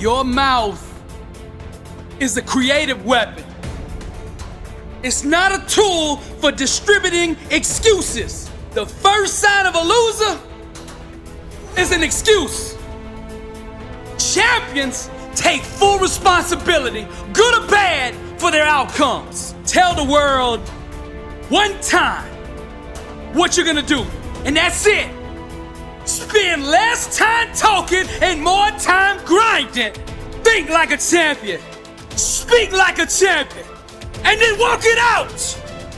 Your mouth is a creative weapon. It's not a tool for distributing excuses. The first sign of a loser is an excuse. Champions take full responsibility, good or bad, for their outcomes. Tell the world one time what you're gonna do, and that's it. Spend less time talking and more time grinding. Think like a champion. Speak like a champion. And then walk it out.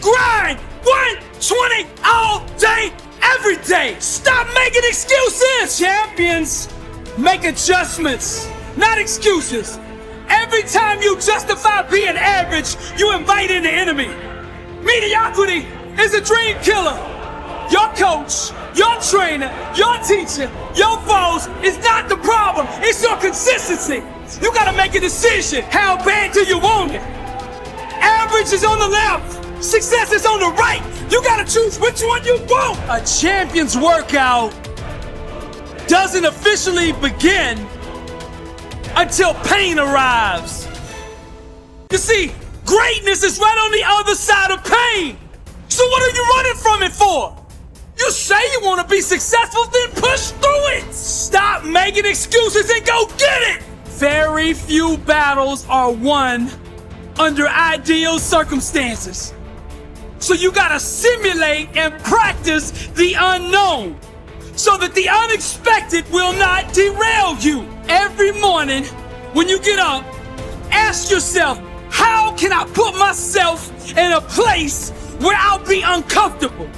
Grind 120 all day, every day. Stop making excuses. Champions make adjustments, not excuses. Every time you justify being average, you invite in the enemy. Mediocrity is a dream killer. Your coach, your trainer, your teacher, your boss is not the problem. It's your consistency. You gotta make a decision. How bad do you want it? Average is on the left, success is on the right. You gotta choose which one you want. A champion's workout doesn't officially begin until pain arrives. You see, greatness is right on the other side of pain. So what are you running from it for? You say you want to be successful, then push through it. Stop making excuses and go get it. Very few battles are won under ideal circumstances. So you gotta simulate and practice the unknown so that the unexpected will not derail you. Every morning when you get up, ask yourself, how can I put myself in a place where I'll be uncomfortable?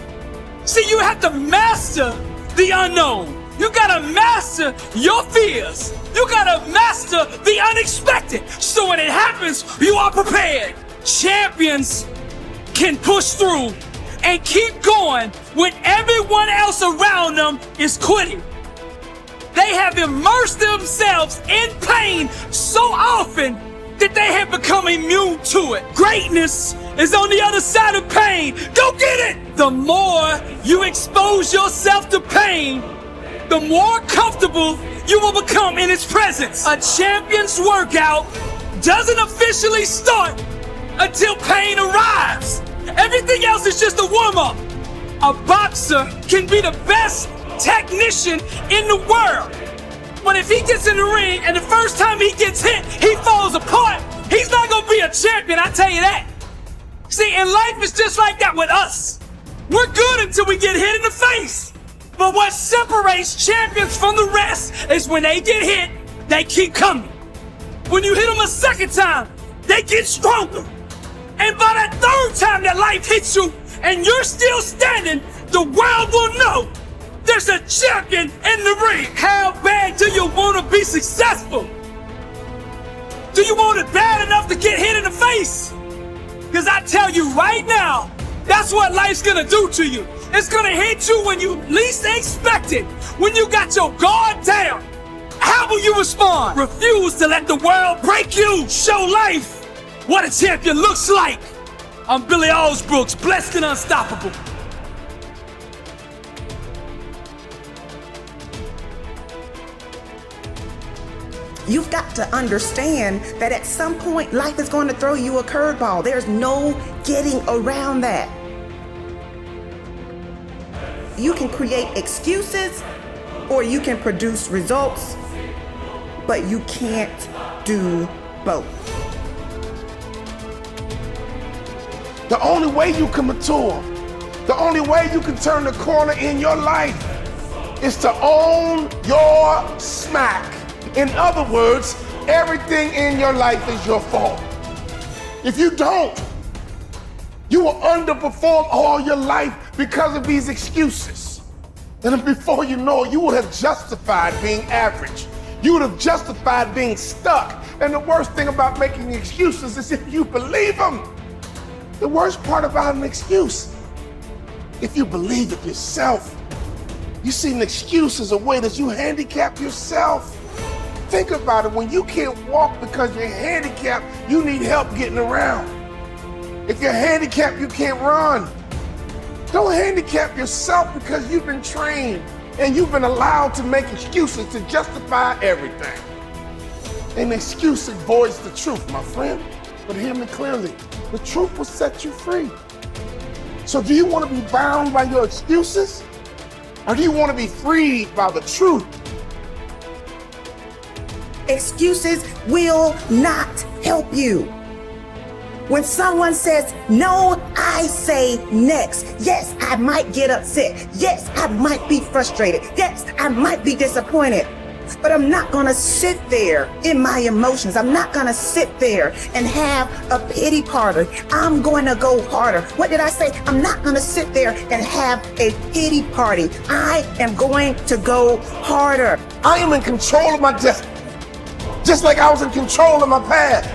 See, you have to master the unknown. You gotta master your fears. You gotta master the unexpected. So when it happens, you are prepared. Champions can push through and keep going when everyone else around them is quitting. They have immersed themselves in pain so often that they have become immune to it. Greatness is on the other side of pain. Go get it! The more you expose yourself to pain, the more comfortable you will become in its presence. A champion's workout doesn't officially start until pain arrives. Everything else is just a warm-up. A boxer can be the best technician in the world, but if he gets in the ring and the first time he gets hit, he falls apart, he's not gonna be a champion, I tell you that. See, and life is just like that with us. We're good until we get hit in the face. But what separates champions from the rest is when they get hit, they keep coming. When you hit them a second time, they get stronger. And by that third time that life hits you and you're still standing, the world will know there's a champion in the ring. How bad do you want to be successful? Do you want it bad enough to get hit in the face? Because I tell you right now, that's what life's gonna do to you. It's gonna hit you when you least expect it, when you got your guard down. How will you respond? Refuse to let the world break you. Show life what a champion looks like. I'm Billy Alsbrooks, blessed and unstoppable. You've got to understand that at some point, life is going to throw you a curveball. There's no getting around that. You can create excuses or you can produce results, but you can't do both. The only way you can mature, the only way you can turn the corner in your life is to own your smack. In other words, everything in your life is your fault. If you don't, you will underperform all your life because of these excuses. And before you know it, you would have justified being average. You would have justified being stuck. And the worst thing about making excuses is if you believe them. The worst part about an excuse, if you believe it yourself. You see, an excuse is a way that you handicap yourself. Think about it, when you can't walk because you're handicapped, you need help getting around. If you're handicapped, you can't run. Don't handicap yourself because you've been trained and you've been allowed to make excuses to justify everything. An excuse avoids the truth, my friend. But hear me clearly. The truth will set you free. So do you want to be bound by your excuses? Or do you want to be freed by the truth? Excuses will not help you. When someone says no, I say next. Yes, I might get upset. Yes, I might be frustrated. Yes, I might be disappointed. But I'm not going to sit there in my emotions. I'm not going to sit there and have a pity party. I'm going to go harder. What did I say? I'm not going to sit there and have a pity party. I am going to go harder. I am in control of my destiny, just like I was in control of my past.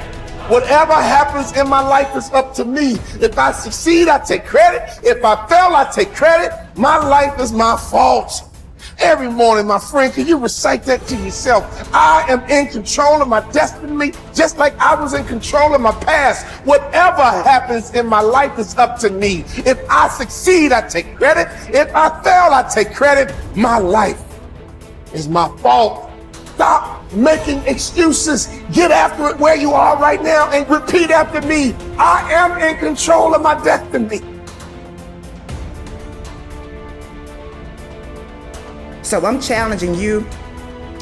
Whatever happens in my life is up to me. If I succeed, I take credit. If I fail, I take credit. My life is my fault. Every morning, my friend, can you recite that to yourself? I am in control of my destiny, just like I was in control of my past. Whatever happens in my life is up to me. If I succeed, I take credit. If I fail, I take credit. My life is my fault. Stop making excuses. Get after it where you are right now and repeat after me. I am in control of my destiny. So I'm challenging you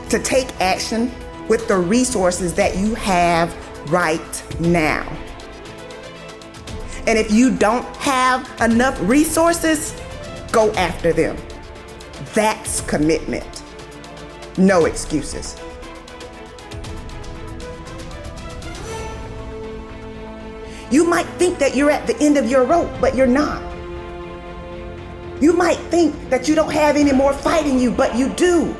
to take action with the resources that you have right now. And if you don't have enough resources, go after them. That's commitment. No excuses. You might think that you're at the end of your rope, but you're not. You might think that you don't have any more fight in you, but you do.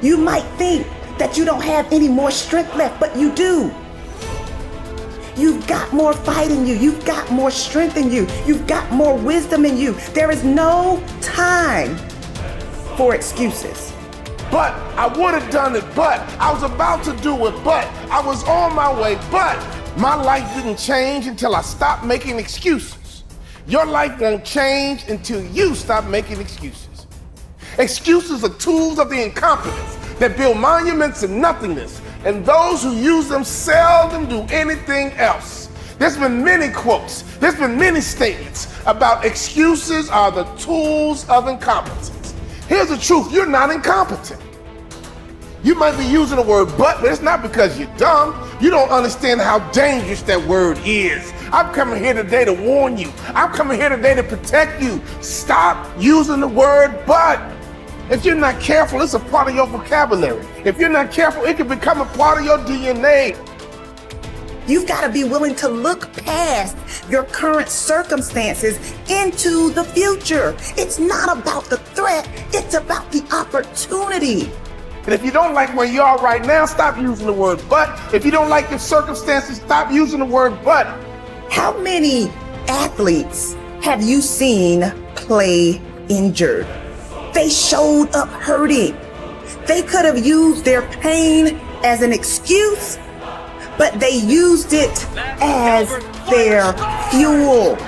You might think that you don't have any more strength left, but you do. You've got more fight in you. You've got more strength in you. You've got more wisdom in you. There is no time for excuses. But I would have done it, but I was about to do it, but I was on my way, but my life didn't change until I stopped making excuses. Your life won't change until you stop making excuses. Excuses are tools of the incompetence that build monuments of nothingness, and those who use them seldom do anything else. There's been many quotes, there's been many statements about excuses are the tools of incompetence. Here's the truth, you're not incompetent. You might be using the word but it's not because you're dumb. You don't understand how dangerous that word is. I'm coming here today to warn you. I'm coming here today to protect you. Stop using the word but. If you're not careful, it's a part of your vocabulary. If you're not careful, it can become a part of your DNA. You've got to be willing to look past your current circumstances into the future. It's not about the threat, it's about the opportunity. And if you don't like where you are right now, stop using the word but. If you don't like your circumstances, stop using the word but. How many athletes have you seen play injured? They showed up hurting. They could have used their pain as an excuse, but they used it as their fuel.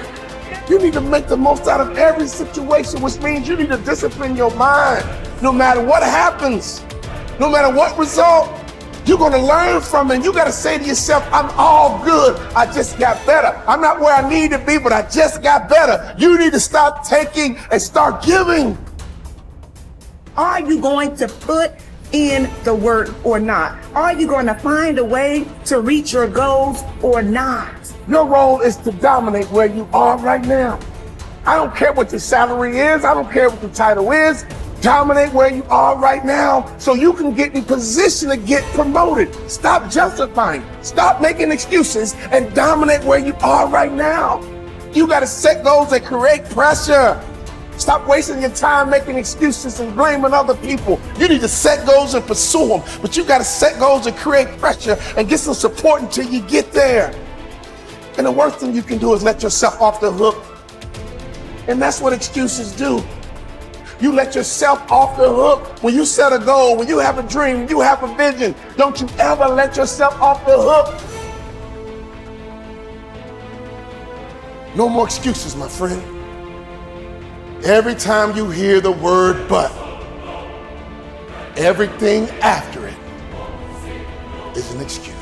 You need to make the most out of every situation, which means you need to discipline your mind. No matter what happens, no matter what result, you're gonna learn from it. And you gotta say to yourself, I'm all good, I just got better. I'm not where I need to be, but I just got better. You need to stop taking and start giving. Are you going to put in the work or not? Are you going to find a way to reach your goals or not? Your role is to dominate where you are right now. I don't care what your salary is. I don't care what the title is. Dominate where you are right now so you can get in position to get promoted. Stop justifying. Stop making excuses and dominate where you are right now. You got to set goals that create pressure. Stop wasting your time making excuses and blaming other people. You need to set goals and pursue them, but you got to set goals and create pressure and get some support until you get there. And the worst thing you can do is let yourself off the hook. And that's what excuses do. You let yourself off the hook. When you set a goal, when you have a dream, when you have a vision, don't you ever let yourself off the hook. No more excuses, my friend. Every time you hear the word but, everything after it is an excuse.